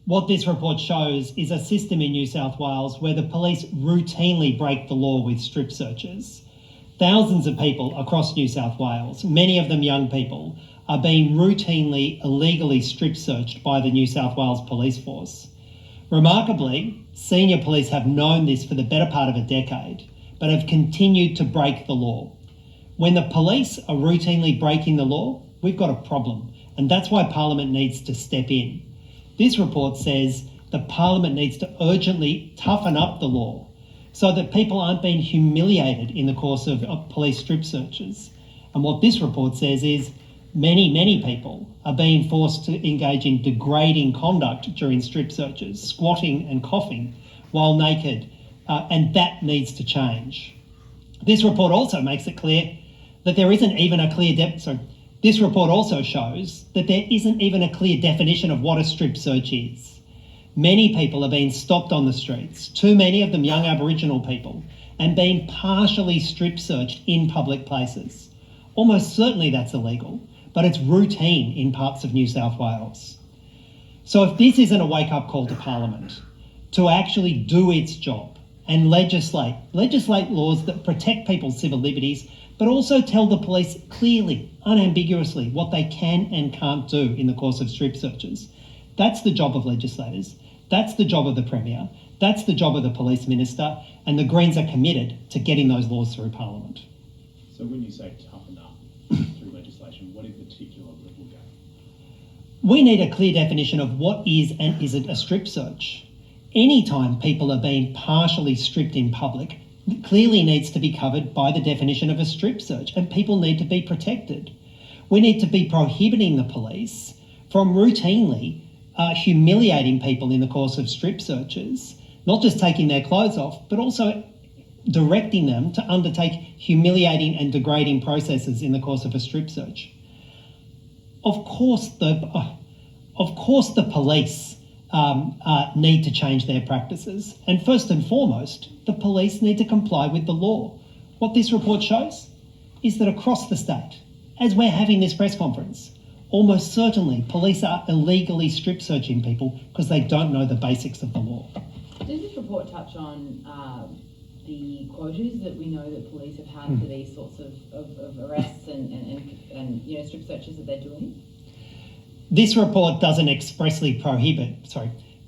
What this report shows is a system in New South Wales where the police routinely break the law with strip searches. Thousands of people across New South Wales, many of them young people, are being routinely illegally strip searched by the New South Wales police force. Remarkably, senior police have known this for the better part of a decade, but have continued to break the law. When the police are routinely breaking the law, we've got a problem, and that's why Parliament needs to step in. This report says the Parliament needs to urgently toughen up the law so that people aren't being humiliated in the course of police strip searches. And what this report says is many people are being forced to engage in degrading conduct during strip searches, squatting and coughing while naked, and that needs to change. This report also makes it clear that there isn't even a clear This report also shows that there isn't even a clear definition of what a strip search is. Many people are being stopped on the streets, too many of them young Aboriginal people, and being partially strip searched in public places. Almost certainly that's illegal, but it's routine in parts of New South Wales. So if this isn't a wake-up call to Parliament to actually do its job and legislate laws that protect people's civil liberties, but also tell the police clearly, unambiguously, what they can and can't do in the course of strip searches. That's the job of legislators. That's the job of the Premier. That's the job of the Police Minister. And the Greens are committed to getting those laws through Parliament. So when you say toughen up through legislation, what in particular will go? We need a clear definition of what is and isn't a strip search. Anytime people are being partially stripped in public, it clearly needs to be covered by the definition of a strip search, and people need to be protected. We need to be prohibiting the police from routinely humiliating people in the course of strip searches, not just taking their clothes off, but also directing them to undertake humiliating and degrading processes in the course of a strip search. Of course the police need to change their practices. And first and foremost, the police need to comply with the law. What this report shows is that across the state, as we're having this press conference, almost certainly police are illegally strip searching people because they don't know the basics of the law. Does this report touch on the quotas that we know that police have had for these sorts of arrests and strip searches that they're doing? This report doesn't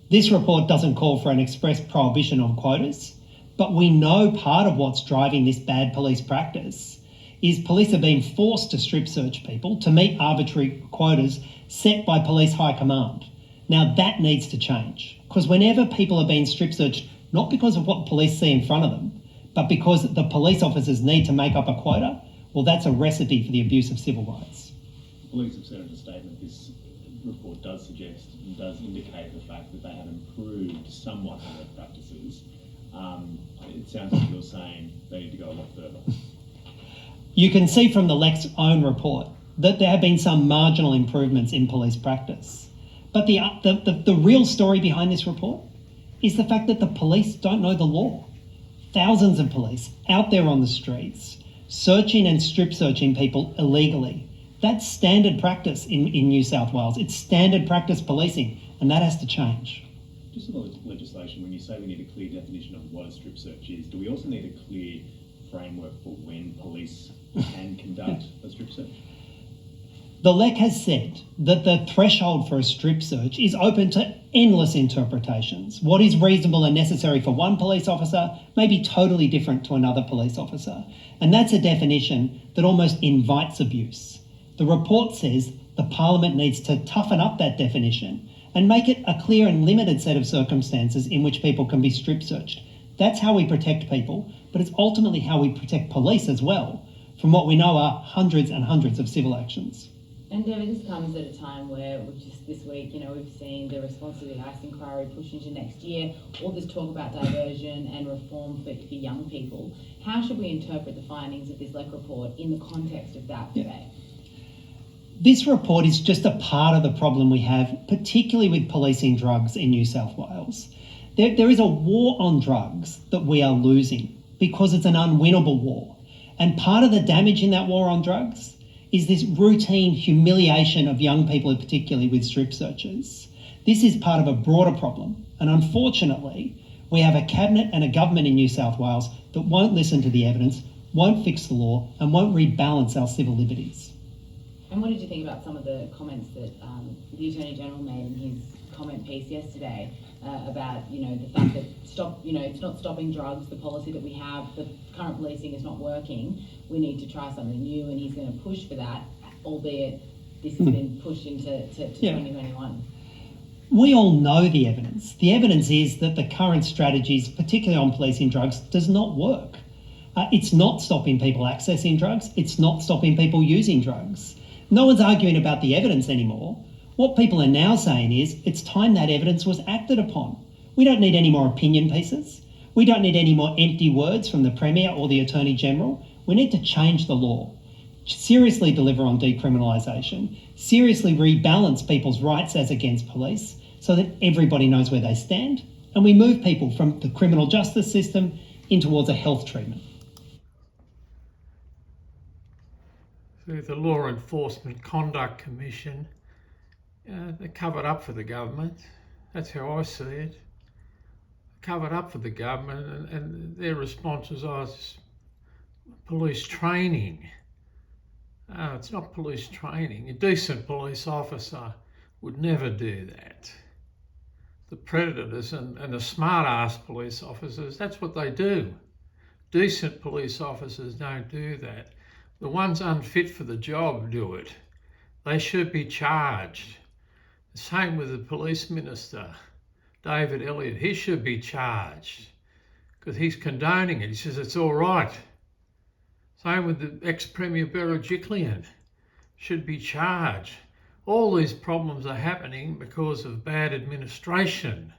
This report doesn't call for an express prohibition on quotas, but we know part of what's driving this bad police practice is police are being forced to strip search people to meet arbitrary quotas set by police high command. Now that needs to change, because whenever people are being strip searched, not because of what police see in front of them, but because the police officers need to make up a quota, well, that's a recipe for the abuse of civil rights. Police have said in a statement this report does suggest and does indicate the fact that they have improved somewhat on their practices. It sounds like you're saying they need to go a lot further. You can see from the LEC's own report that there have been some marginal improvements in police practice. But the real story behind this report is the fact that the police don't know the law. Thousands of police out there on the streets, searching and strip searching people illegally. That's standard practice in New South Wales. It's standard practice policing, and that has to change. Just on the legislation, when you say we need a clear definition of what a strip search is, do we also need a clear framework for when police can conduct a strip search? The LEC has said that the threshold for a strip search is open to endless interpretations. What is reasonable and necessary for one police officer may be totally different to another police officer. And that's a definition that almost invites abuse. The report says the Parliament needs to toughen up that definition and make it a clear and limited set of circumstances in which people can be strip searched. That's how we protect people, but it's ultimately how we protect police as well, from what we know are hundreds and hundreds of civil actions. And David, this comes at a time where this week, we've seen the response to the ICE inquiry push into next year, all this talk about diversion and reform for young people. How should we interpret the findings of this LEC report in the context of that debate? This report is just a part of the problem we have, particularly with policing drugs in New South Wales. There is a war on drugs that we are losing because it's an unwinnable war. And part of the damage in that war on drugs is this routine humiliation of young people, particularly with strip searches. This is part of a broader problem, and unfortunately, we have a cabinet and a government in New South Wales that won't listen to the evidence, won't fix the law, and won't rebalance our civil liberties. And what did you think about some of the comments that the Attorney General made in his comment piece yesterday about, the fact that it's not stopping drugs, the policy that we have, the current policing is not working, we need to try something new, and he's going to push for that, albeit this has been pushed into 2021. We all know the evidence. The evidence is that the current strategies, particularly on policing drugs, does not work. It's not stopping people accessing drugs. It's not stopping people using drugs. No one's arguing about the evidence anymore. What people are now saying is it's time that evidence was acted upon. We don't need any more opinion pieces. We don't need any more empty words from the Premier or the Attorney General. We need to change the law, seriously deliver on decriminalisation, seriously rebalance people's rights as against police so that everybody knows where they stand, and we move people from the criminal justice system in towards a health treatment. The Law Enforcement Conduct Commission, they covered up for the government. That's how I see it. Covered up for the government, and their response was, police training. It's not police training. A decent police officer would never do that. The predators and the smart-ass police officers, that's what they do. Decent police officers don't do that. The ones unfit for the job do it. They should be charged. The same with the police minister, David Elliott. He should be charged because he's condoning it. He says it's all right. Same with the ex-Premier Berejiklian. Should be charged. All these problems are happening because of bad administration.